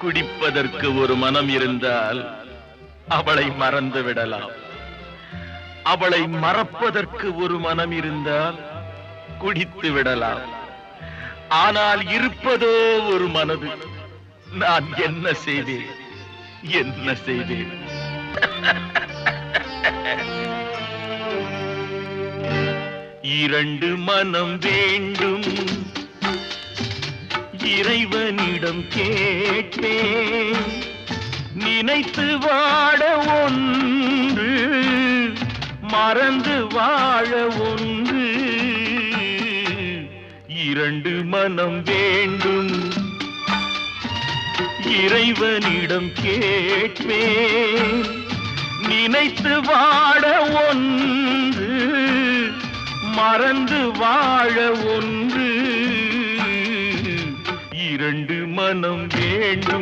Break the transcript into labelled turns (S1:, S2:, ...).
S1: குடிப்பதற்கு ஒரு மனம் இருந்தால் அவளை மறந்து விடலாம். அவளை மறப்பதற்கு ஒரு மனம் இருந்தால் குடித்து விடலாம். ஆனால் இருப்பதோ ஒரு மனது. நான் என்ன செய்தேன், என்ன செய்தேன்? இரண்டு மனம் வேண்டும், இறைவனிடம் கேட்டேன். நினைத்து வாழ ஒன்று, மறந்து வாழ ஒன்று. இரண்டு மனம் வேண்டும், இறைவனிடம் கேட்பேன். நினைத்து வாழ ஒன்று, மறந்து வாழ ஒன்று. இரண்டு மனம் வேண்டும்.